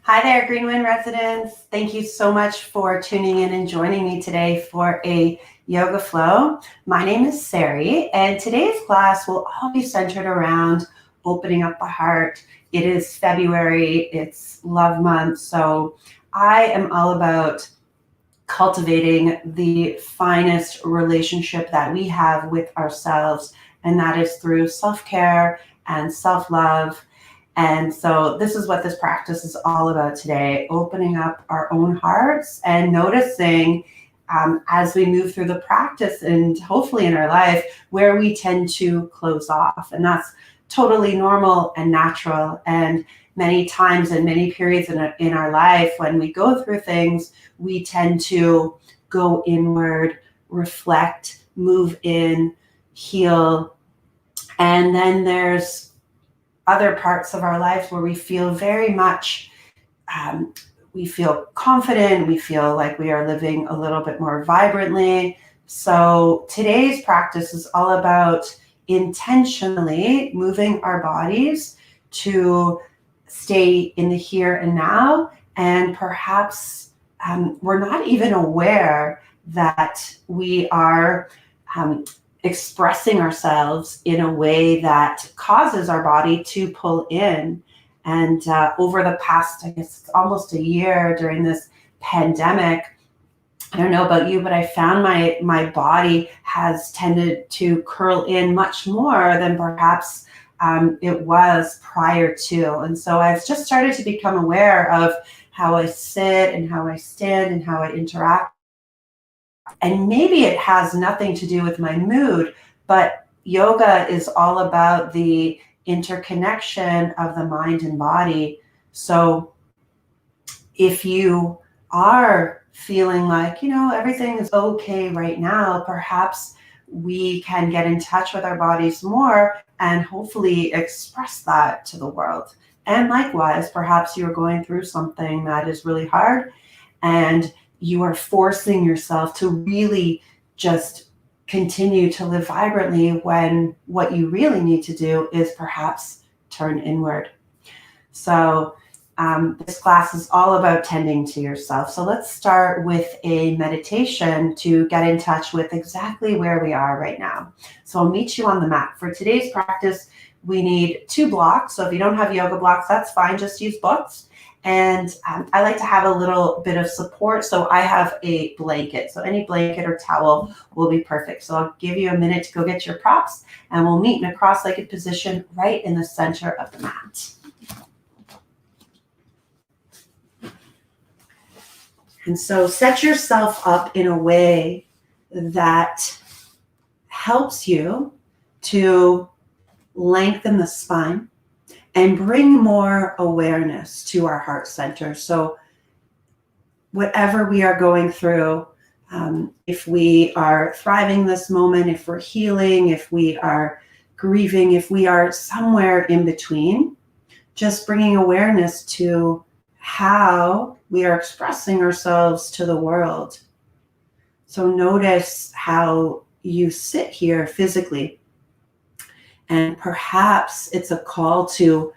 Hi there, Greenwin residents. Thank you so much for tuning in and joining me today for a yoga flow. My name is Sari, and today's class will all be centered around opening up the heart. It is February, it's love month, so I am all about cultivating the finest relationship that we have with ourselves, and that is through self-care and self-love. And so this is what this practice is all about today, opening up our own hearts and noticing as we move through the practice and hopefully in our life where we tend to close off. And that's totally normal and natural. And many times and many periods in our life when we go through things, we tend to go inward, reflect, move in, heal. And then there's other parts of our lives where we feel very much, we feel confident, we feel like we are living a little bit more vibrantly. So today's practice is all about intentionally moving our bodies to stay in the here and now, and perhaps we're not even aware that we are expressing ourselves in a way that causes our body to pull in. And over the past, I guess, almost a year during this pandemic, I don't know about you, but I found my body has tended to curl in much more than perhaps it was prior to. And so I've just started to become aware of how I sit and how I stand and how I interact. And maybe it has nothing to do with my mood, but yoga is all about the interconnection of the mind and body. So if you are feeling like, everything is okay right now, perhaps we can get in touch with our bodies more and hopefully express that to the world. And likewise, perhaps you're going through something that is really hard and you are forcing yourself to really just continue to live vibrantly when what you really need to do is perhaps turn inward. So this class is all about tending to yourself. So let's start with a meditation to get in touch with exactly where we are right now. So I'll meet you on the mat. For today's practice, we need 2 blocks. So if you don't have yoga blocks, that's fine. Just use books. And I like to have a little bit of support. So I have a blanket. So any blanket or towel will be perfect. So I'll give you a minute to go get your props and we'll meet in a cross-legged position right in the center of the mat. And so set yourself up in a way that helps you to lengthen the spine and bring more awareness to our heart center. So whatever we are going through, if we are thriving this moment, if we're healing, if we are grieving, if we are somewhere in between, just bringing awareness to how we are expressing ourselves to the world. So notice how you sit here physically. And perhaps it's a call to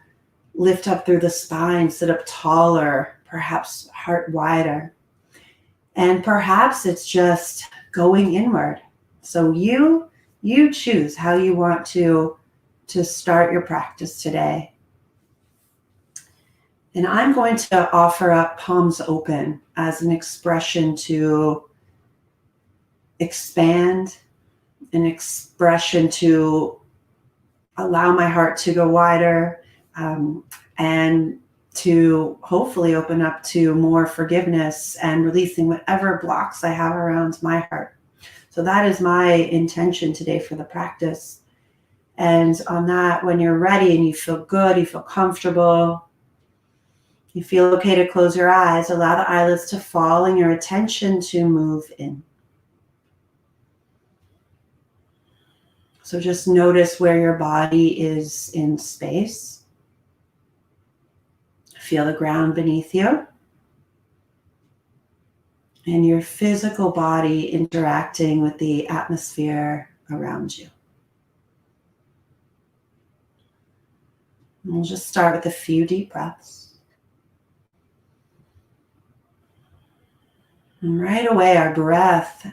lift up through the spine, sit up taller, perhaps heart wider. And perhaps it's just going inward. So you choose how you want to start your practice today. And I'm going to offer up palms open as an expression to expand, an expression to allow my heart to go wider, and to hopefully open up to more forgiveness and releasing whatever blocks I have around my heart. So that is my intention today for the practice. And on that, when you're ready and you feel good, you feel comfortable, you feel okay to close your eyes, allow the eyelids to fall and your attention to move in. So just notice where your body is in space. Feel the ground beneath you and your physical body interacting with the atmosphere around you. And we'll just start with a few deep breaths. And right away, our breath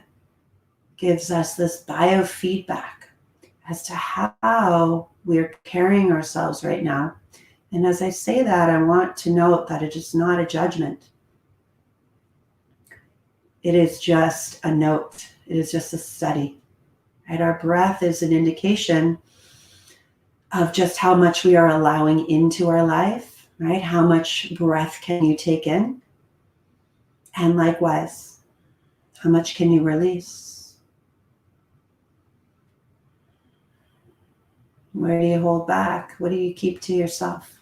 gives us this biofeedback as to how we're carrying ourselves right now. And as I say that, I want to note that it is not a judgment. It is just a note. It is just a study. Right? Our breath is an indication of just how much we are allowing into our life, right? How much breath can you take in? And likewise, how much can you release? Where do you hold back? What do you keep to yourself?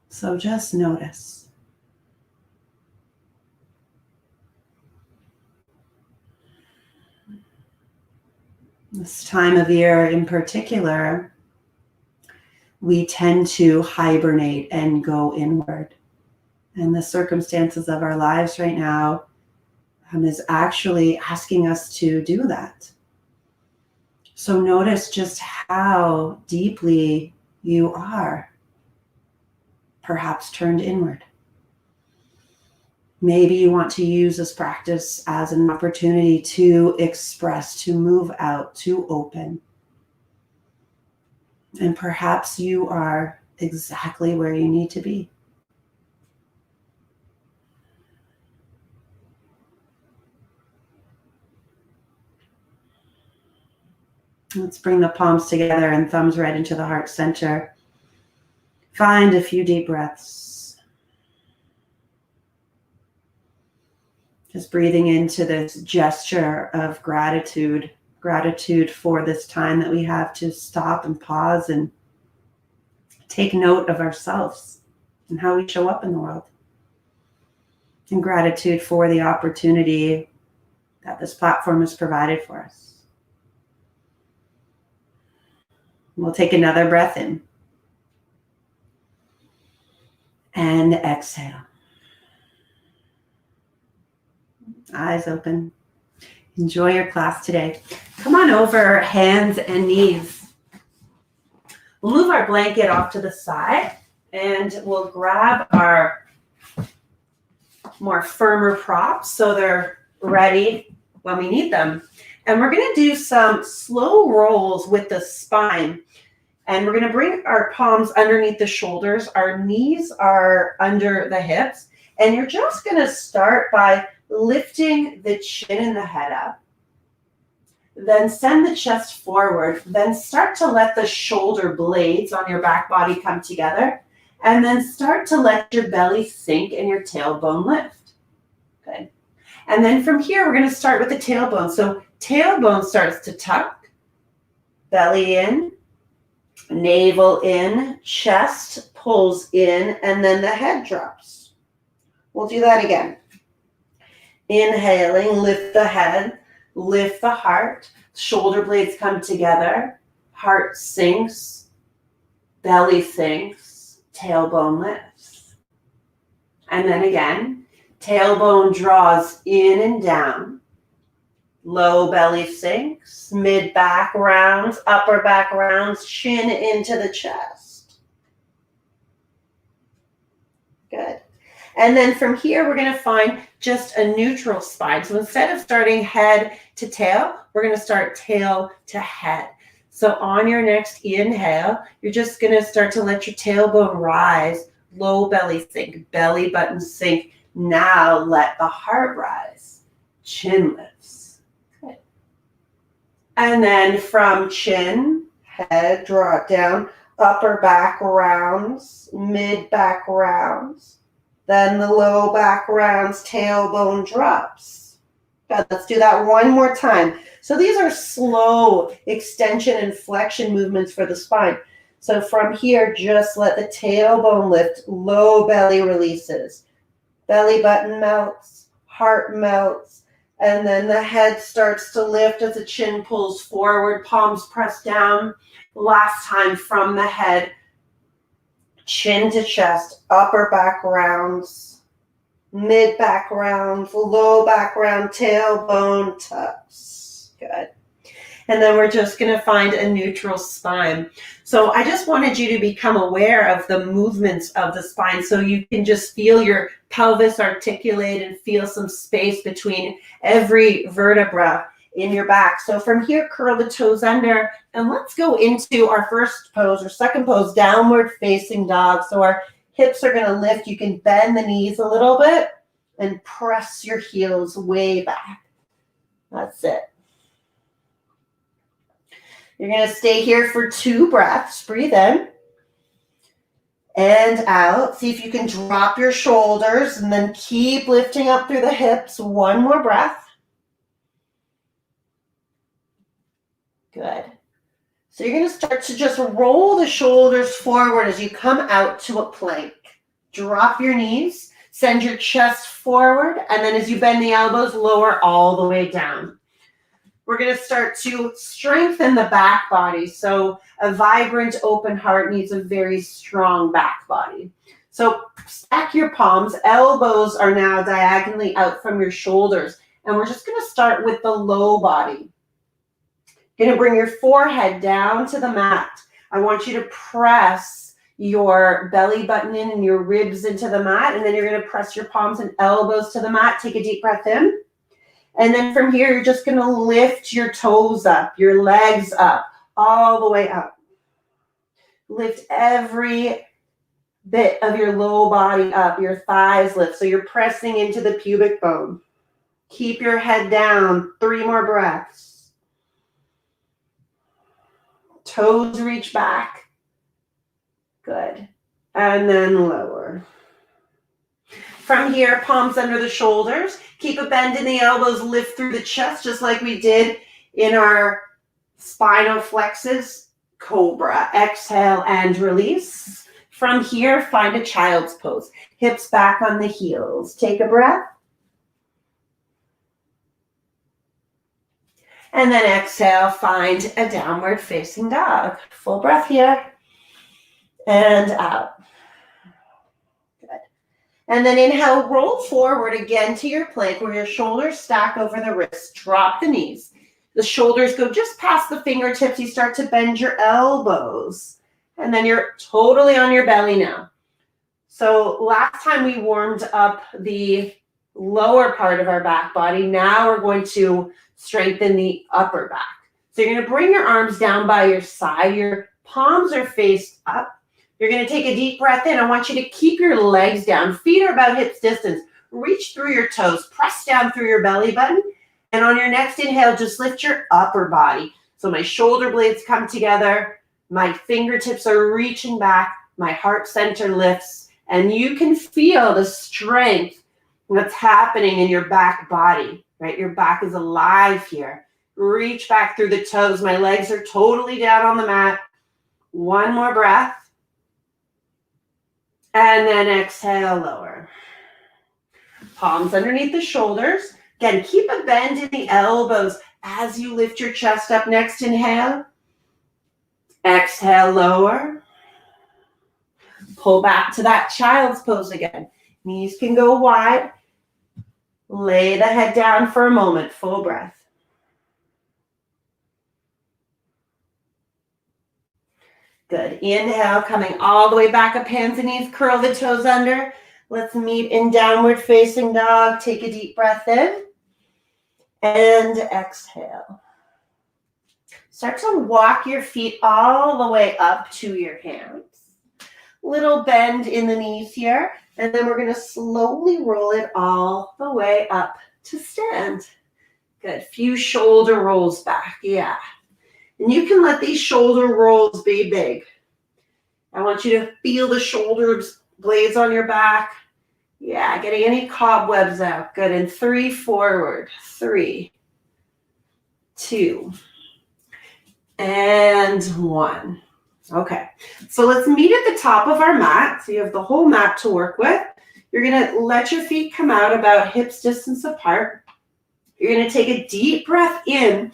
So just notice. This time of year in particular, we tend to hibernate and go inward. And the circumstances of our lives right now is actually asking us to do that. So notice just how deeply you are perhaps turned inward. Maybe you want to use this practice as an opportunity to express, to move out, to open. And perhaps you are exactly where you need to be. Let's bring the palms together and thumbs right into the heart center. Find a few deep breaths. Just breathing into this gesture of gratitude for this time that we have to stop and pause and take note of ourselves and how we show up in the world. And gratitude for the opportunity that this platform has provided for us. We'll take another breath in. And exhale. Eyes open. Enjoy your class today. Come on over, hands and knees. We'll move our blanket off to the side and we'll grab our more firmer props so they're ready when we need them. And we're going to do some slow rolls with the spine. And we're going to bring our palms underneath the shoulders. Our knees are under the hips. And you're just going to start by lifting the chin and the head up. Then send the chest forward. Then start to let the shoulder blades on your back body come together. And then start to let your belly sink and your tailbone lift. Good. And then from here, we're going to start with the tailbone. So tailbone starts to tuck, belly in, navel in, chest pulls in, and then the head drops. We'll do that again. Inhaling, lift the head, lift the heart, shoulder blades come together, heart sinks, belly sinks, tailbone lifts. And then again, tailbone draws in and down, low belly sinks, mid back rounds, upper back rounds, chin into the chest. Good. And then from here, we're going to find just a neutral spine. So instead of starting head to tail, we're going to start tail to head. So on your next inhale, you're just going to start to let your tailbone rise, low belly sink, belly button sink. Now let the heart rise, chin lifts. Good. And then from chin, head, draw it down, upper back rounds, mid back rounds. Then the low back rounds, tailbone drops. Good. Let's do that one more time. So these are slow extension and flexion movements for the spine. So from here, just let the tailbone lift, low belly releases. Belly button melts, heart melts, and then the head starts to lift as the chin pulls forward, palms press down. Last time from the head, chin to chest, upper back rounds, mid back rounds, low back round, tailbone tucks. Good. And then we're just going to find a neutral spine. So I just wanted you to become aware of the movements of the spine so you can just feel your pelvis articulate and feel some space between every vertebra in your back. So from here, curl the toes under, and let's go into our first pose or second pose, downward facing dog. So our hips are going to lift. You can bend the knees a little bit and press your heels way back. That's it. You're going to stay here for 2 breaths. Breathe in and out. See if you can drop your shoulders and then keep lifting up through the hips. 1 more breath. Good. So you're going to start to just roll the shoulders forward as you come out to a plank. Drop your knees, send your chest forward, and then as you bend the elbows, lower all the way down. We're going to start to strengthen the back body. So a vibrant, open heart needs a very strong back body. So stack your palms. Elbows are now diagonally out from your shoulders. And we're just going to start with the low body. You're going to bring your forehead down to the mat. I want you to press your belly button in and your ribs into the mat. And then you're going to press your palms and elbows to the mat. Take a deep breath in. And then from here, you're just going to lift your toes up, your legs up, all the way up. Lift every bit of your low body up, your thighs lift. So you're pressing into the pubic bone. Keep your head down. 3 more breaths. Toes reach back. Good. And then lower. From here, palms under the shoulders. Keep a bend in the elbows, lift through the chest, just like we did in our spinal flexes. Cobra. Exhale and release. From here, find a child's pose. Hips back on the heels. Take a breath. And then exhale, find a downward facing dog. Full breath here. And out. And then inhale, roll forward again to your plank where your shoulders stack over the wrists. Drop the knees. The shoulders go just past the fingertips. You start to bend your elbows. And then you're totally on your belly now. So last time we warmed up the lower part of our back body. Now we're going to strengthen the upper back. So you're going to bring your arms down by your side. Your palms are faced up. You're going to take a deep breath in. I want you to keep your legs down. Feet are about hips distance. Reach through your toes. Press down through your belly button. And on your next inhale, just lift your upper body. So my shoulder blades come together. My fingertips are reaching back. My heart center lifts. And you can feel the strength that's happening in your back body, right? Your back is alive here. Reach back through the toes. My legs are totally down on the mat. 1 more breath. And then exhale, lower. Palms underneath the shoulders. Again, keep a bend in the elbows as you lift your chest up. Next inhale. Exhale, lower. Pull back to that child's pose again. Knees can go wide. Lay the head down for a moment. Full breath. Good. Inhale, coming all the way back up, hands and knees, curl the toes under. Let's meet in downward facing dog. Take a deep breath in and exhale. Start to walk your feet all the way up to your hands. Little bend in the knees here, and then we're going to slowly roll it all the way up to stand. Good. Few shoulder rolls back. Yeah. And you can let these shoulder rolls be big. I want you to feel the shoulder blades on your back. Yeah, getting any cobwebs out. Good. And 3 forward. 3, 2, and 1. Okay. So let's meet at the top of our mat. So you have the whole mat to work with. You're going to let your feet come out about hips distance apart. You're going to take a deep breath in.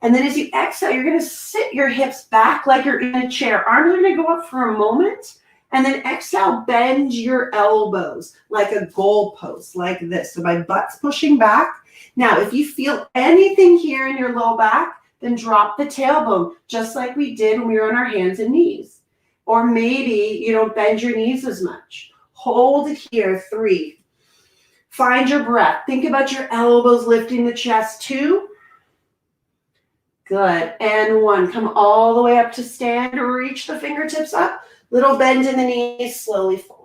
And then as you exhale, you're going to sit your hips back like you're in a chair. Arms are going to go up for a moment. And then exhale, bend your elbows like a goalpost, like this. So my butt's pushing back. Now, if you feel anything here in your low back, then drop the tailbone, just like we did when we were on our hands and knees. Or maybe you don't bend your knees as much. Hold it here, 3. Find your breath. Think about your elbows lifting the chest, 2. Good, and 1. Come all the way up to stand, reach the fingertips up. Little bend in the knees, slowly fold.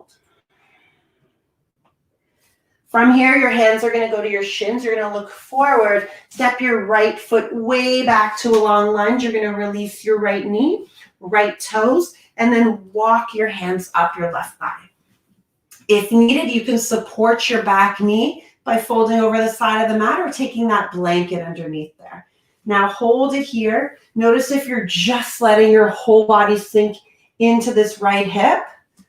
From here, your hands are going to go to your shins. You're going to look forward. Step your right foot way back to a long lunge. You're going to release your right knee, right toes, and then walk your hands up your left thigh. If needed, you can support your back knee by folding over the side of the mat or taking that blanket underneath there. Now hold it here. Notice if you're just letting your whole body sink into this right hip,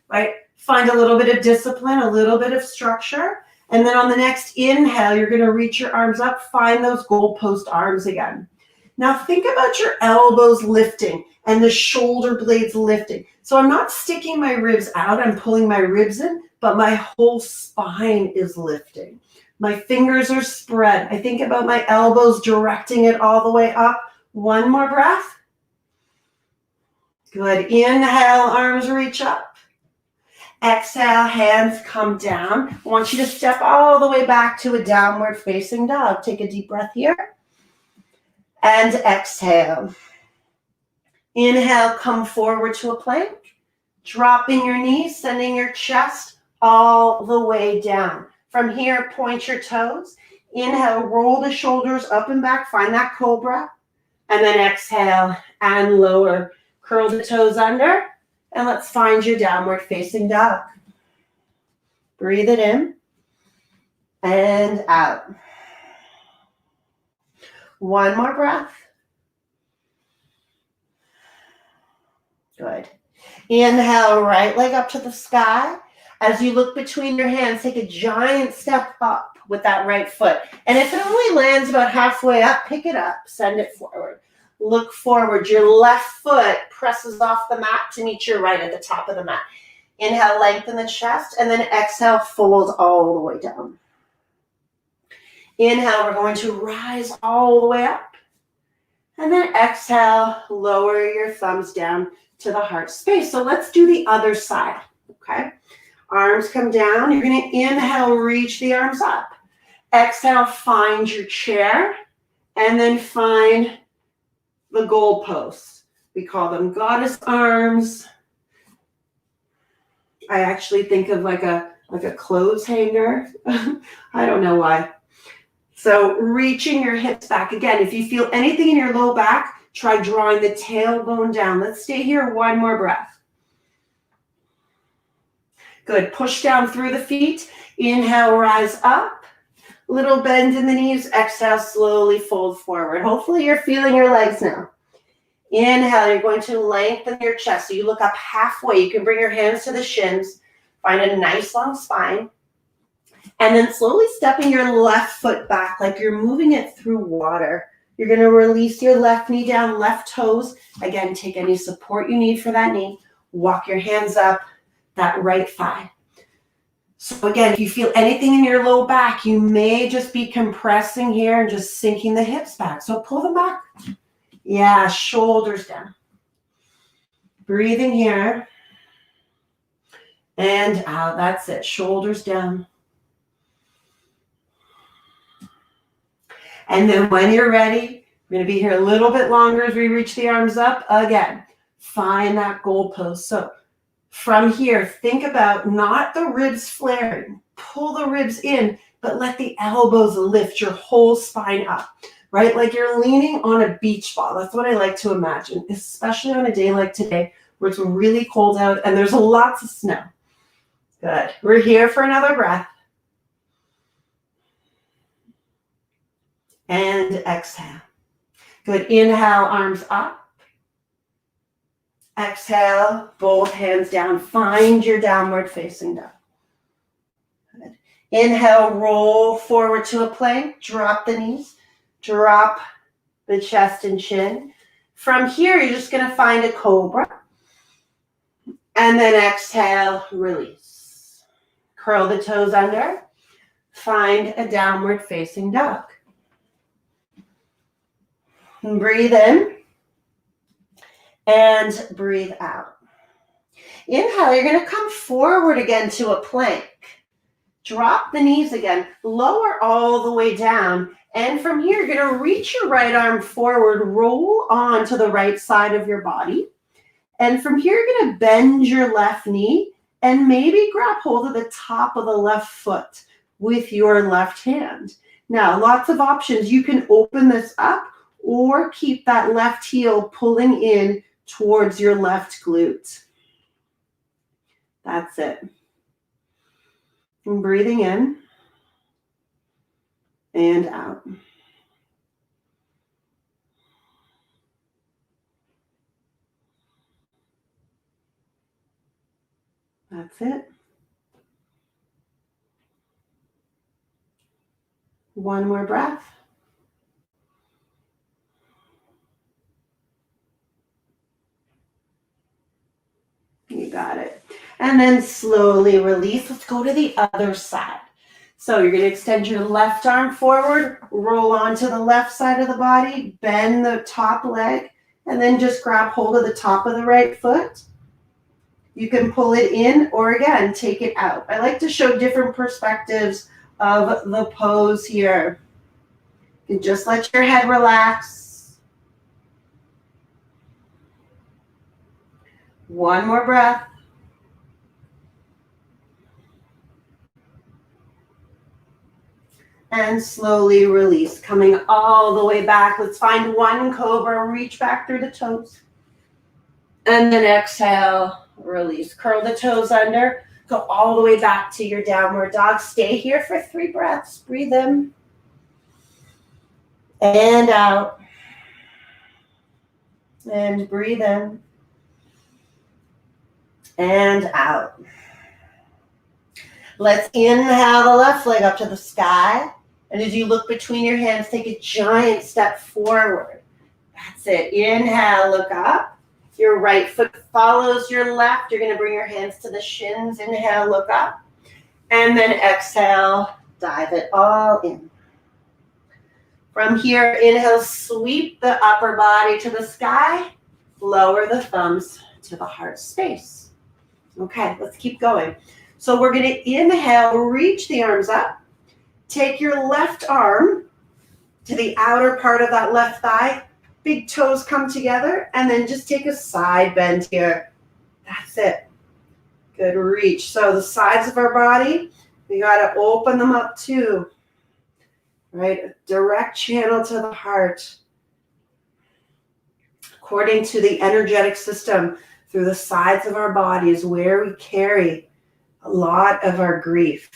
right? Find a little bit of discipline, a little bit of structure. And then on the next inhale, you're going to reach your arms up. Find those goalpost arms again. Now think about your elbows lifting and the shoulder blades lifting. So I'm not sticking my ribs out. I'm pulling my ribs in, but my whole spine is lifting. My fingers are spread. I think about my elbows directing it all the way up. 1 more breath. Good. Inhale, arms reach up. Exhale, hands come down. I want you to step all the way back to a downward facing dog. Take a deep breath here. And exhale. Inhale, come forward to a plank. Dropping your knees, sending your chest all the way down. From here, point your toes. Inhale, roll the shoulders up and back. Find that cobra. And then exhale and lower. Curl the toes under. And let's find your downward facing dog. Breathe it in and out. 1 more breath. Good. Inhale, right leg up to the sky. As you look between your hands, take a giant step up with that right foot. And if it only lands about halfway up, pick it up, send it forward. Look forward. Your left foot presses off the mat to meet your right at the top of the mat. Inhale, lengthen the chest, and then exhale, fold all the way down. Inhale, we're going to rise all the way up. And then exhale, lower your thumbs down to the heart space. So let's do the other side, okay? Arms come down. You're going to inhale, reach the arms up. Exhale, find your chair, and then find the goalposts. We call them goddess arms. I actually think of like a clothes hanger. I don't know why. So reaching your hips back. Again, if you feel anything in your low back, try drawing the tailbone down. Let's stay here. 1 more breath. Good. Push down through the feet. Inhale, rise up. Little bend in the knees. Exhale, slowly fold forward. Hopefully you're feeling your legs now. Inhale, you're going to lengthen your chest. So you look up halfway. You can bring your hands to the shins. Find a nice long spine. And then slowly stepping your left foot back like you're moving it through water. You're going to release your left knee down, left toes. Again, take any support you need for that knee. Walk your hands up that right thigh. So again, if you feel anything in your low back, you may just be compressing here and just sinking the hips back. So pull them back. Yeah, shoulders down. Breathing here. And out. That's it. Shoulders down. And then when you're ready, we're going to be here a little bit longer as we reach the arms up. Again, find that goalpost. So from here, think about not the ribs flaring. Pull the ribs in, but let the elbows lift your whole spine up, right? Like you're leaning on a beach ball. That's what I like to imagine, especially on a day like today where it's really cold out and there's lots of snow. Good. We're here for another breath. And exhale. Good. Inhale, arms up. Exhale, both hands down. Find your downward facing dog. Good. Inhale, roll forward to a plank. Drop the knees. Drop the chest and chin. From here, you're just going to find a cobra. And then exhale, release. Curl the toes under. Find a downward facing dog. And breathe in and breathe out. Inhale, you're going to come forward again to a plank. Drop the knees again, lower all the way down. And from here, you're going to reach your right arm forward, roll on to the right side of your body. And from here, you're going to bend your left knee and maybe grab hold of the top of the left foot with your left hand. Now, lots of options. You can open this up or keep that left heel pulling in towards your left glute. That's it. And breathing in and out. That's it. One more breath. You got it. And then slowly release. Let's go to the other side. So you're going to extend your left arm forward, roll onto the left side of the body, bend the top leg, and then just grab hold of the top of the right foot. You can pull it in or again, take it out. I like to show different perspectives of the pose here. You can just let your head relax. One more breath. And slowly release, coming all the way back. Let's find one cobra, reach back through the toes. And then exhale, release. Curl the toes under, go all the way back to your downward dog. Stay here for 3 breaths. Breathe in and out. And breathe in and out. Let's inhale the left leg up to the sky. And as you look between your hands, take a giant step forward. That's it. Inhale, look up. Your right foot follows your left. You're going to bring your hands to the shins. Inhale, look up. And then exhale, dive it all in. From here, inhale, sweep the upper body to the sky. Lower the thumbs to the heart space. Okay, let's keep going. So we're going to inhale, reach the arms up. Take your left arm to the outer part of that left thigh. Big toes come together, and then just take a side bend here. That's it. Good reach. So the sides of our body, we got to open them up too. Right? A direct channel to the heart. According to the energetic system, through the sides of our body is where we carry a lot of our grief.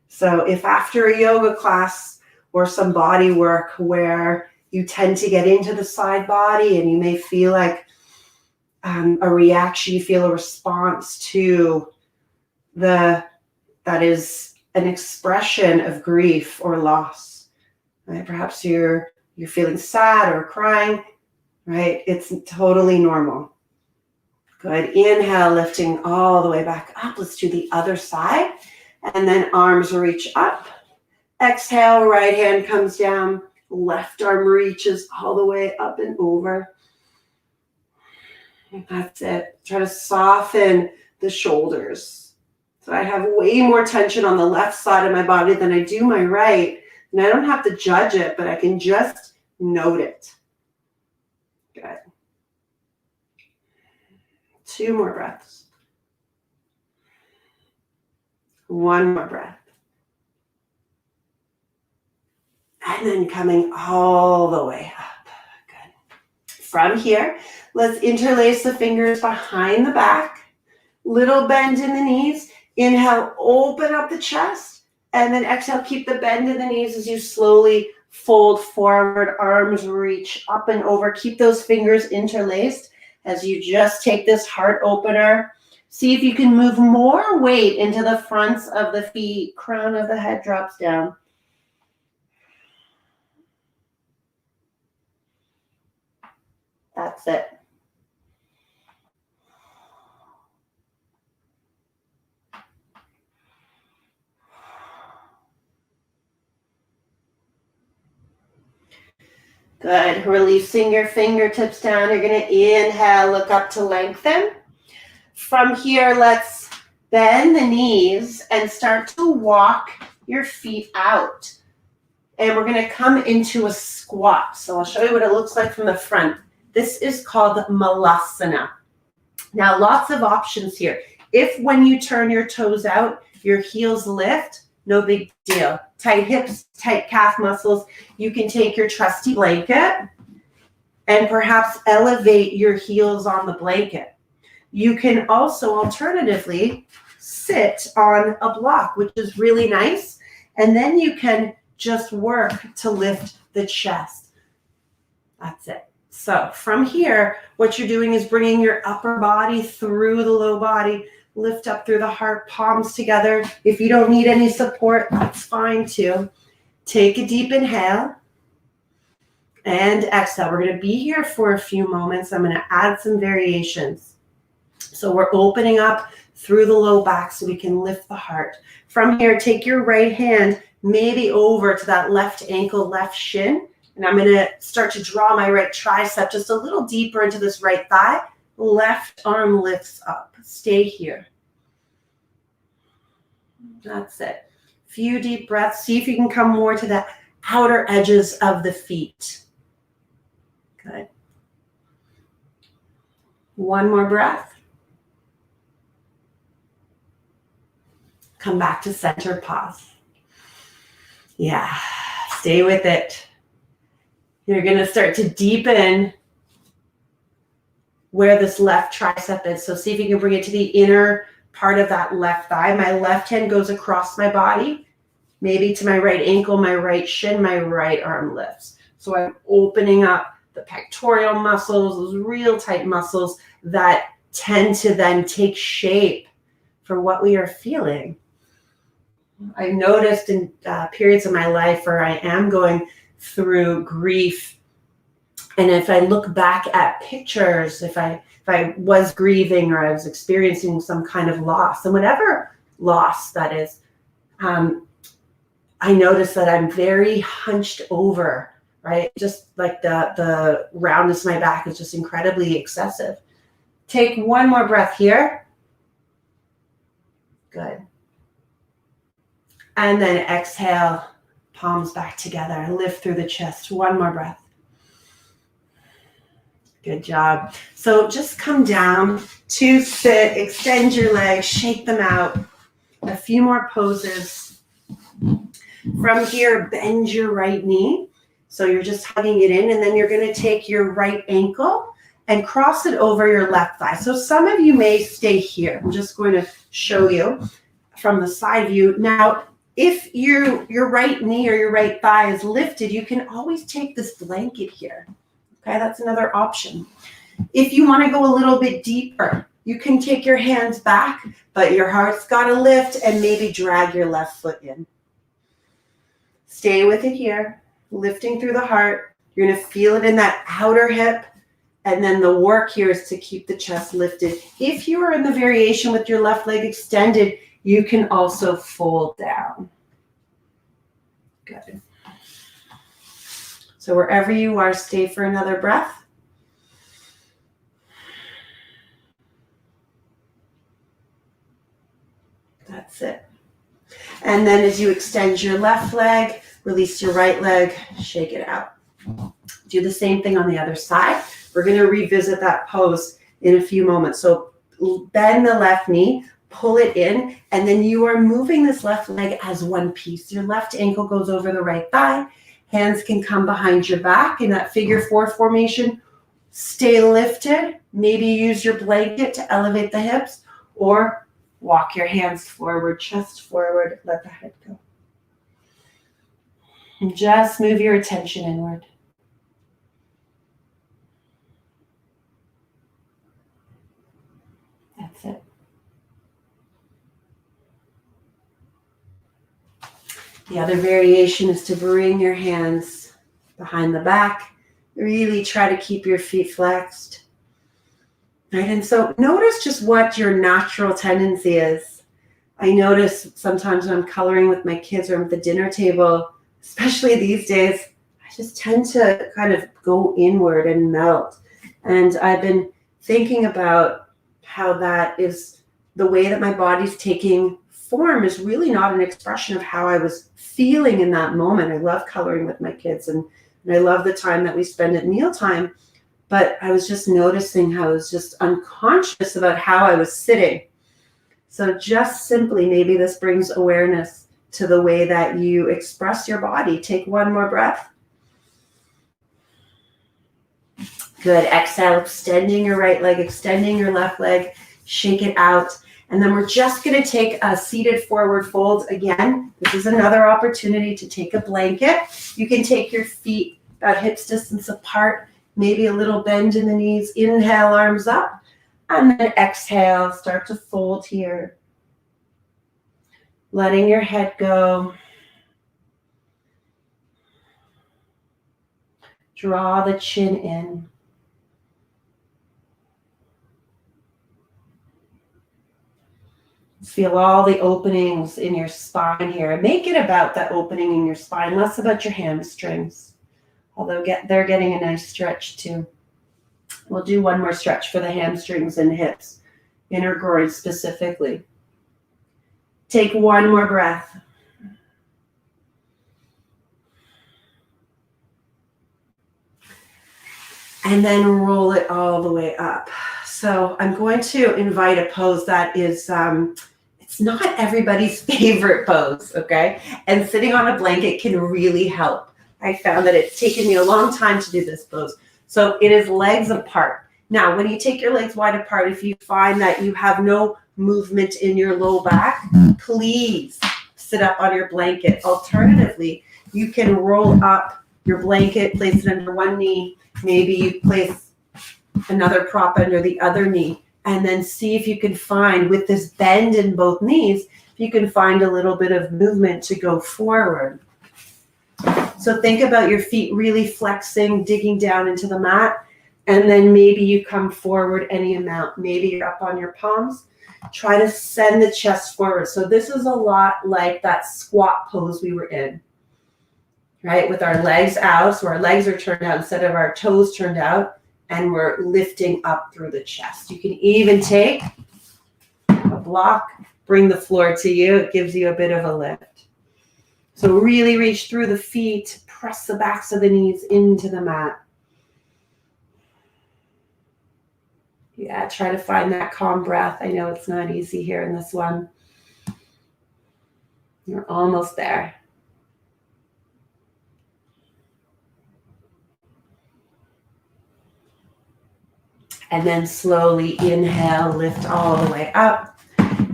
So if after a yoga class or some body work where you tend to get into the side body and you may feel like a reaction, you feel a response to that is an expression of grief or loss. Right? Perhaps you're feeling sad or crying, right? It's totally normal. Good. Inhale, lifting all the way back up. Let's do the other side. And then arms reach up. Exhale, right hand comes down. Left arm reaches all the way up and over. That's it. Try to soften the shoulders. So I have way more tension on the left side of my body than I do my right. And I don't have to judge it, but I can just note it. Good. 2 more breaths. 1 more breath. And then coming all the way up. Good. From here, let's interlace the fingers behind the back. Little bend in the knees. Inhale, open up the chest. And then exhale, keep the bend in the knees as you slowly fold forward. Arms reach up and over. Keep those fingers interlaced as you just take this heart opener. See if you can move more weight into the fronts of the feet. Crown of the head drops down. That's it. Good. Releasing your fingertips down. You're going to inhale, look up to lengthen. From here, let's bend the knees and start to walk your feet out. And we're going to come into a squat. So I'll show you what it looks like from the front. This is called malasana. Now, lots of options here. If when you turn your toes out, your heels lift, no big deal. Tight hips, tight calf muscles. You can take your trusty blanket and perhaps elevate your heels on the blanket. You can also alternatively sit on a block, which is really nice. And then you can just work to lift the chest. That's it. So from here, what you're doing is bringing your upper body through the low body, lift up through the heart, palms together. If you don't need any support, that's fine too. Take a deep inhale and exhale. We're going to be here for a few moments. I'm going to add some variations. So we're opening up through the low back so we can lift the heart. From here, take your right hand maybe over to that left ankle, left shin. And I'm going to start to draw my right tricep just a little deeper into this right thigh. Left arm lifts up. Stay here. That's it. Few deep breaths. See if you can come more to the outer edges of the feet. Good. One more breath. Come back to center, pause. Yeah, stay with it. You're going to start to deepen where this left tricep is. So see if you can bring it to the inner part of that left thigh. My left hand goes across my body, maybe to my right ankle, my right shin, my right arm lifts. So I'm opening up the pectoral muscles, those real tight muscles that tend to then take shape for what we are feeling. I noticed in periods of my life where I am going through grief, and if I look back at pictures, if I was grieving or I was experiencing some kind of loss, and whatever loss that is, I notice that I'm very hunched over, right? Just like the roundness of my back is just incredibly excessive. Take one more breath here. Good. And then exhale, palms back together, lift through the chest. One more breath. Good job. So just come down to sit, extend your legs, shake them out. A few more poses. From here, bend your right knee. So you're just hugging it in, and then you're going to take your right ankle and cross it over your left thigh. So some of you may stay here. I'm just going to show you from the side view. Now, if your right knee or your right thigh is lifted, you can always take this blanket here. Okay, that's another option. If you want to go a little bit deeper, you can take your hands back, but your heart's got to lift and maybe drag your left foot in. Stay with it here, lifting through the heart. You're going to feel it in that outer hip, and then the work here is to keep the chest lifted. If you are in the variation with your left leg extended, you can also fold down. Good. So wherever you are, stay for another breath. That's it. And then as you extend your left leg, release your right leg, shake it out. Do the same thing on the other side. We're going to revisit that pose in a few moments. So bend the left knee, pull it in, and then you are moving this left leg as one piece. Your left ankle goes over the right thigh. Hands can come behind your back in that figure four formation. Stay lifted. Maybe use your blanket to elevate the hips, or walk your hands forward, chest forward, let the head go. And just move your attention inward. That's it. The other variation is to bring your hands behind the back. Really try to keep your feet flexed. Right? And so notice just what your natural tendency is. I notice sometimes when I'm coloring with my kids or at the dinner table, especially these days, I just tend to kind of go inward and melt. And I've been thinking about how that is the way that my body's taking form is really not an expression of how I was feeling in that moment. I love coloring with my kids and I love the time that we spend at mealtime, but I was just noticing how I was just unconscious about how I was sitting. So just simply, maybe this brings awareness to the way that you express your body. Take one more breath. Good. Exhale, extending your right leg, extending your left leg, shake it out. And then we're just going to take a seated forward fold again. This is another opportunity to take a blanket. You can take your feet about hips distance apart, maybe a little bend in the knees. Inhale, arms up. And then exhale, start to fold here. Letting your head go. Draw the chin in. Feel all the openings in your spine here. Make it about that opening in your spine, less about your hamstrings. Although they're getting a nice stretch too. We'll do one more stretch for the hamstrings and hips, inner groin specifically. Take one more breath. And then roll it all the way up. So I'm going to invite a pose that is, it's not everybody's favorite pose, okay? And sitting on a blanket can really help. I found that it's taken me a long time to do this pose. So it is legs apart. Now, when you take your legs wide apart, if you find that you have no movement in your low back, please sit up on your blanket. Alternatively, you can roll up your blanket, place it under one knee. Maybe you place another prop under the other knee, and then see if you can find, with this bend in both knees, if you can find a little bit of movement to go forward. So think about your feet really flexing, digging down into the mat, and then maybe you come forward any amount. Maybe you're up on your palms. Try to send the chest forward. So this is a lot like that squat pose we were in, right? With our legs out, so our legs are turned out instead of our toes turned out, and we're lifting up through the chest. You can even take a block, bring the floor to you. It gives you a bit of a lift. So really reach through the feet, press the backs of the knees into the mat. Yeah, try to find that calm breath. I know it's not easy here in this one. You're almost there. And then slowly inhale, lift all the way up.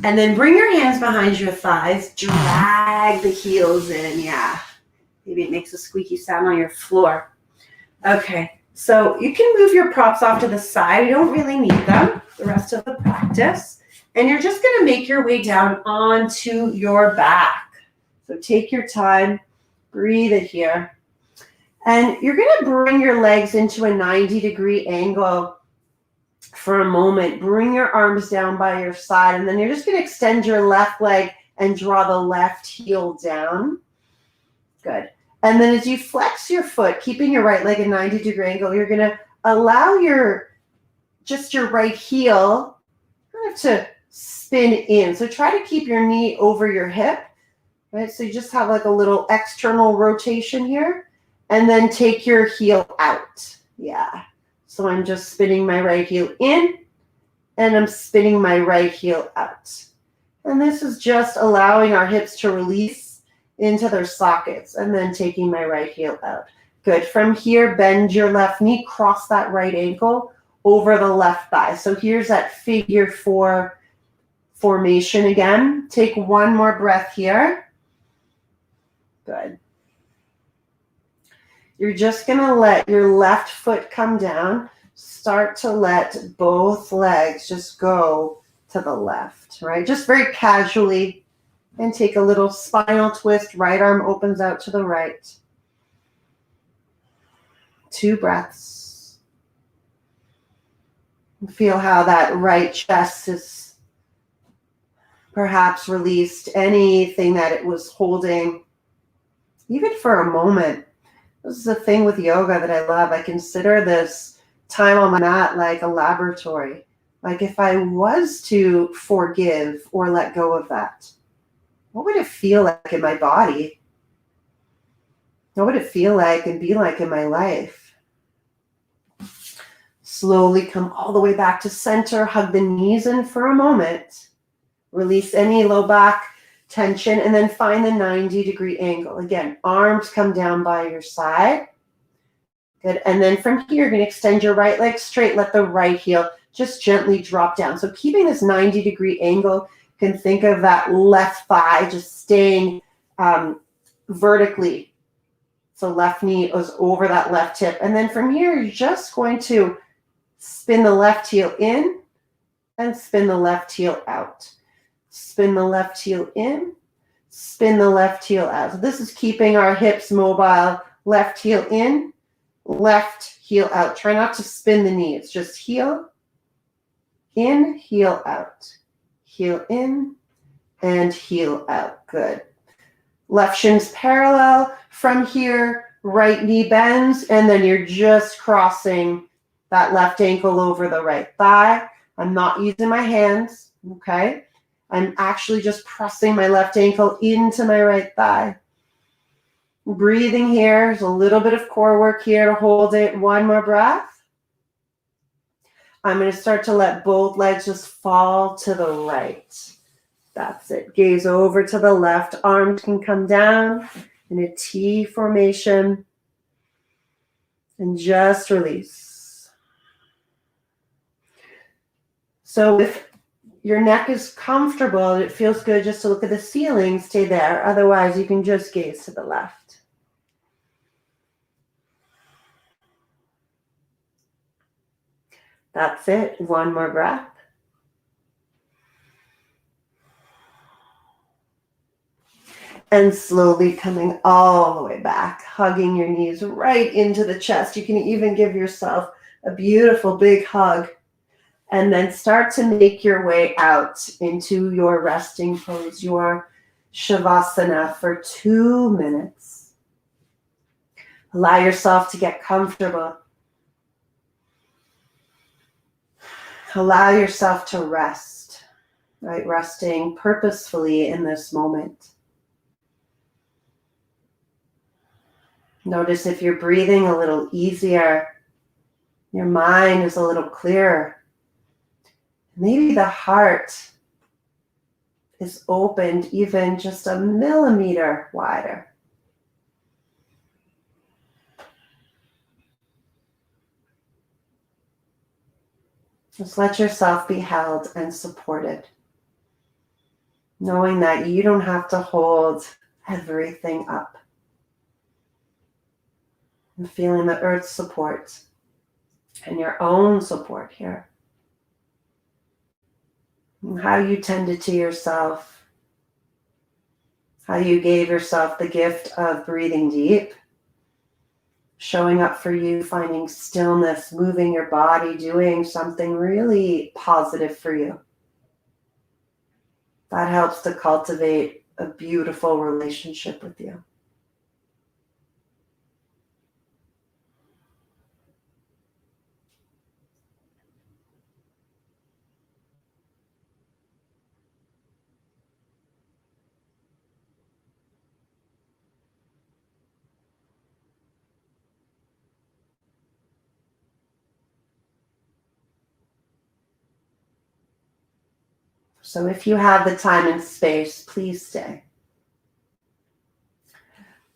And then bring your hands behind your thighs. Drag the heels in. Yeah. Maybe it makes a squeaky sound on your floor. Okay. So you can move your props off to the side. You don't really need them the rest of the practice. And you're just going to make your way down onto your back. So take your time. Breathe it here. And you're going to bring your legs into a 90-degree angle for a moment. Bring your arms down by your side, and then you're just going to extend your left leg and draw the left heel down. Good. And then as you flex your foot, keeping your right leg at 90-degree angle, you're going to allow your right heel kind of to spin in. So try to keep your knee over your hip, right? So you just have like a little external rotation here, and then take your heel out. Yeah. So I'm just spinning my right heel in, and I'm spinning my right heel out. And this is just allowing our hips to release into their sockets, and then taking my right heel out. Good. From here, bend your left knee, cross that right ankle over the left thigh. So here's that figure 4 formation again. Take one more breath here. Good. You're just going to let your left foot come down. Start to let both legs just go to the left, right? Just very casually. And take a little spinal twist. Right arm opens out to the right. 2 breaths. Feel how that right chest is perhaps released anything that it was holding, even for a moment. This is the thing with yoga that I love. I consider this time on my mat like a laboratory. Like if I was to forgive or let go of that, what would it feel like in my body? What would it feel like and be like in my life? Slowly come all the way back to center. Hug the knees in for a moment. Release any low back tension and then find the 90-degree angle. Again, arms come down by your side. Good. And then from here, you're going to extend your right leg straight. Let the right heel just gently drop down. So keeping this 90-degree angle, you can think of that left thigh just staying vertically. So left knee is over that left hip. And then from here, you're just going to spin the left heel in and spin the left heel out. Spin the left heel in, spin the left heel out. So this is keeping our hips mobile. Left heel in, left heel out. Try not to spin the knee. It's just heel in, heel out. Heel in and heel out. Good. Left shin's parallel. From here, right knee bends, and then you're just crossing that left ankle over the right thigh. I'm not using my hands, okay? I'm actually just pressing my left ankle into my right thigh. Breathing here. There's a little bit of core work here to hold it. One more breath. I'm going to start to let both legs just fall to the right. That's it. Gaze over to the left. Arms can come down in a T formation. And just release. So if your neck is comfortable, it feels good just to look at the ceiling, stay there. Otherwise, you can just gaze to the left. That's it. One more breath. And slowly coming all the way back, hugging your knees right into the chest. You can even give yourself a beautiful big hug. And then start to make your way out into your resting pose, your shavasana for 2 minutes. Allow yourself to get comfortable. Allow yourself to rest, right? Resting purposefully in this moment. Notice if you're breathing a little easier, your mind is a little clearer. Maybe the heart is opened even just a millimeter wider. Just let yourself be held and supported, knowing that you don't have to hold everything up. And feeling the earth's support and your own support here. And how you tended to yourself, how you gave yourself the gift of breathing deep, showing up for you, finding stillness, moving your body, doing something really positive for you. That helps to cultivate a beautiful relationship with you. So if you have the time and space, please stay.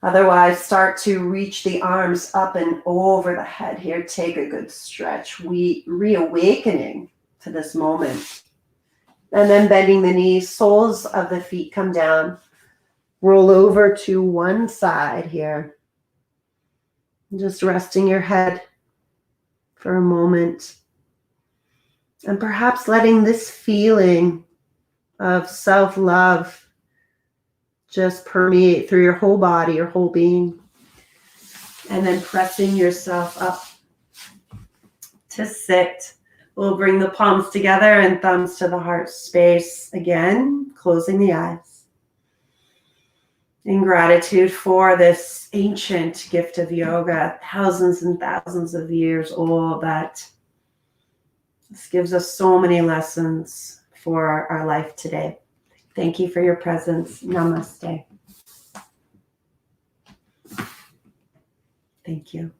Otherwise, start to reach the arms up and over the head here. Take a good stretch. Reawakening to this moment. And then bending the knees, soles of the feet come down. Roll over to one side here. Just resting your head for a moment. And perhaps letting this feeling of self-love just permeate through your whole body, your whole being. And then pressing yourself up to sit. We'll bring the palms together and thumbs to the heart space. Again, closing the eyes. In gratitude for this ancient gift of yoga, thousands and thousands of years old, that this gives us so many lessons for our life today. Thank you for your presence. Namaste. Thank you.